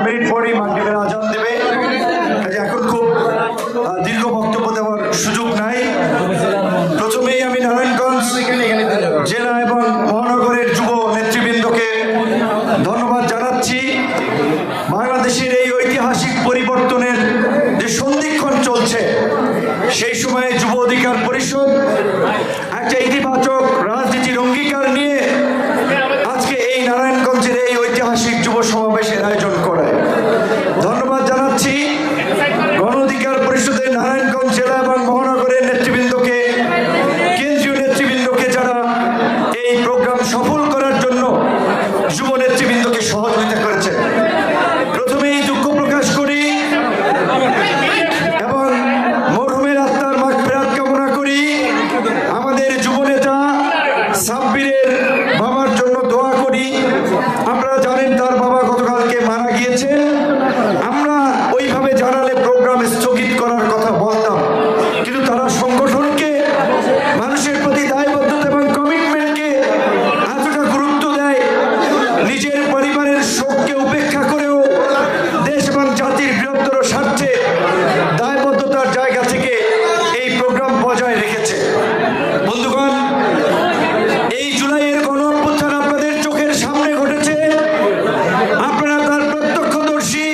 Minute পরেই মাগরিবের আজান দেবে। এখন খুব দীর্ঘ বক্তব্য দেওয়ার সুযোগ নাই। প্রথমেই আমি নারায়ণগঞ্জ জেলা এবং মহানগরের যুব নেতৃবৃন্দকে ধন্যবাদ জানাচ্ছি। বাংলাদেশের এই ঐতিহাসিক পরিবর্তনের যে সন্ধিক্ষণ চলছে, সেই সময়ে যুব অধিকার পরিষদ একটা ইতিবাচক রাজনীতির অঙ্গীকার নিয়ে আজকে এই নারায়ণগঞ্জের এই ঐতিহাসিক যুব সমাবেশের আয়োজন করে ধন্যবাদ জানাচ্ছি। গণ অধিকার পরিষদের নারায়ণগঞ্জ জেলা এবং মহানগরের নেতৃবৃন্দকে, কেন্দ্রীয় নেতৃবৃন্দকে যারা এই প্রোগ্রাম সফল করার জন্য যুব নেতৃবৃন্দকে সহযোগিতা করেছে। প্রথমেই দুঃখ প্রকাশ করি এবং মরহুমের আত্মার মাগফিরাত কামনা করি। আমাদের যুব নেতা সাব্বিরের বাবার জন্য দোয়া করি। আপনারা জানেন তার বাবা গতকালকে মারা গিয়েছেন। আমরা ওইভাবে জানালে প্রোগ্রাম স্থগিত করার কথা বলতাম, কিন্তু তারা সংগঠনকে, মানুষের প্রতি দায়বদ্ধতা এবং কমিটমেন্টকে এতটা গুরুত্ব দেয়, নিজের পরিবারের শোককে উপেক্ষা করেও দেশ এবং জাতির বৃহত্তর স্বার্থে দায়বদ্ধতার জায়গা থেকে এই প্রোগ্রাম বজায় রেখেছে। বন্ধুগণ, এই জুলাইয়ের গণ অভ্যুত্থান আপনাদের চোখের সামনে ঘটেছে, আপনারা তার প্রত্যক্ষদর্শী।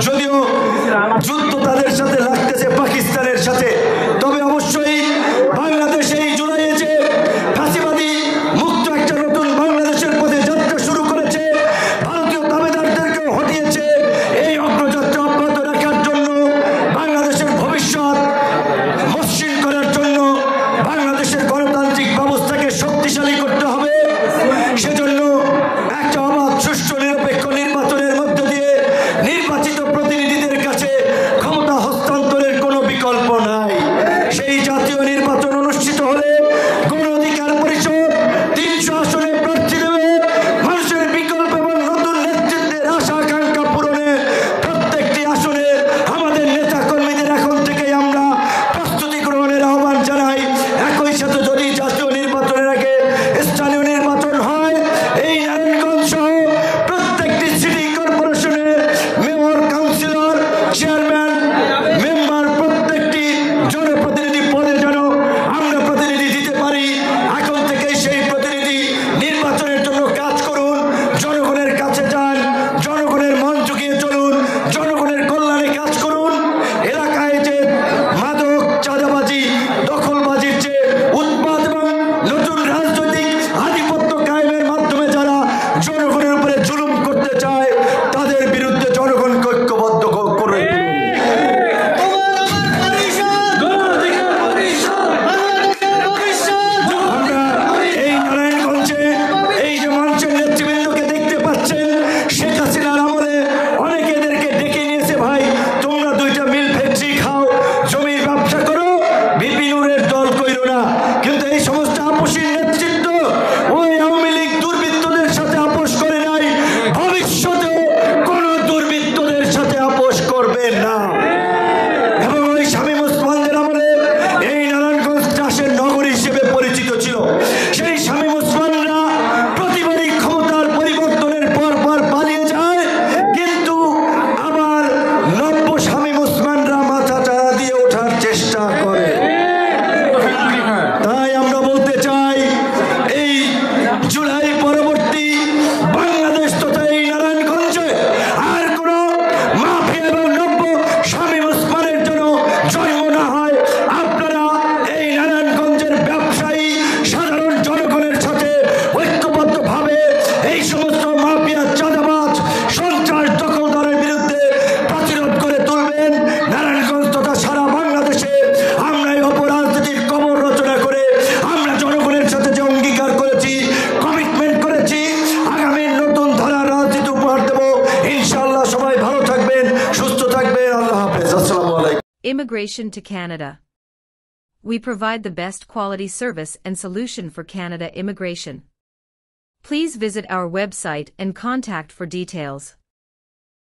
যদিও যুদ্ধ তাদের সাথে লাগতেছে পাকিস্তানের সাথে, তবে অবশ্যই বাংলাদেশ এই জুলাইয়ে যে ফাঁসিবাদী মুক্ত একটা নতুন বাংলাদেশের পথে যাত্রা শুরু করেছে, ভারতীয় দাবিদারদেরকেও হটিয়েছে। এই অগ্রযাত্রা অব্যাহত রাখার জন্য, বাংলাদেশের ভবিষ্যৎ মসৃণ করার জন্য, বাংলাদেশের গণতান্ত্রিক ব্যবস্থাকে শক্তিশালী করতে হবে। সেজন্য একটা অবাধ, সুষ্ঠু, নিরপেক্ষ নির্বাচনের মধ্য দিয়ে নির্বাচিত প্রতিনিধিদের কাছে ক্ষমতা হস্তান্তরের কোনো বিকল্প নাই। সেই জাতীয় নির্বাচন অনুষ্ঠিত হলে গণ অধিকার পরিষদ 300 আসনে প্রার্থী দেবে। মানুষের বিকল্প এবং নতুন নেতৃত্বের আশা আকাঙ্ক্ষা পূরণে প্রত্যেকটি আসনে আমাদের নেতা কর্মীদের এখন থেকেই আমরা প্রস্তুতি গ্রহণের আহ্বান জানাই। একই সাথে যদি জাতীয় নির্বাচনের আগে স্থানীয় নির্বাচন হয়, এই নারায়ণগঞ্জ সহ প্রত্যেকটি সিটি কর্পোরেশনের মেয়র, কাউন্সিলর, চেয়ারম্যান, মেম্বার, প্রত্যেকটি জনপ্রতিনিধি পদে যেন আমরা প্রতিনিধি দিতে পারি। এখন থেকেই সেই প্রতিনিধি নির্বাচনের জন্য কাজ করুন, জনগণের কাছে যান, জনগণের মন ঝুঁকিয়ে চলুন, জনগণের কল্যাণে কাজ করুন। এলাকায় যে মাদক, চাঁদাবাজি, দখলবাজির যে উৎপাদ এবং নতুন রাজনৈতিক আধিপত্য কায়েমের মাধ্যমে যারা জনগণের উপরে জুলুম করতে চায়, তাদের বিরুদ্ধে জনগণকে ঐক্যবদ্ধ করে আমরা এই নারায়ণগঞ্জে এই যে মঞ্চের নেতৃবৃন্দকে দেখতে পাচ্ছেন, শেখ হাসিনার আমলে অনেকে এদেরকে ডেকে নিয়েছে, ভাই তোমরা 2টা মিল ফ্যাক্টরি খাও, জমির ব্যবসা করো, বিপিনুরের দল কইরো না। কিন্তু এই সমস্ত আপোষের নেতৃত্ব ওই আওয়ামী লীগ দুর্বৃত্তদের সাথে আপোষ করে নাই, ভবিষ্যতেও কোন দুর্বৃত্তদের সাথে আপোষ করবে না। এবং ওই শামীম ওসমানদের আমলে এই নারায়ণগঞ্জ চাষের নগরী হিসেবে পরিচিত ছিল। সেই শামীম ওসমানরা প্রতিবারই ক্ষমতার পরিবর্তনের পর পালিয়ে যায়, কিন্তু আবার নব্য শামীম ওসমানরা মাথা চাড়া দিয়ে ওঠার চেষ্টা করে। তাই আমরা বলতে চাই, এই জুলাই পরবর্তী বাংলাদেশ তথা এই নারায়ণগঞ্জে আর কোন মাফিয়া এবং নব্য শামীম ওসমানের জন্য জন্ম না হয়। আপনারা এই নারায়ণগঞ্জের ব্যবসায়ী, সাধারণ জনগণের সাথে ঐক্যবদ্ধভাবে এই সমস্ত মাফিয়া, চাঁদাবাজ, সন্ত্রাস, দখলদারের বিরুদ্ধে প্রতিরোধ করে তুলবেন। নারায়ণগঞ্জ তথা সারা বাংলাদেশে আমরা এই অপরাজনীতির কবর রচনা করে আমরা জনগণের সাথে যে অঙ্গীকার করেছি, কমিটমেন্ট করেছি, আগামী নতুন ধারার রাজনীতি উপহার দেব। ইনশাআল্লাহ সবাই ভালো থাকবেন, সুস্থ থাকবেন। আল্লাহ হাফেজ। আসসালামু আলাইকুম। Immigration to Canada. We provide the best quality service and solution for Canada immigration. Please visit our website and contact for details.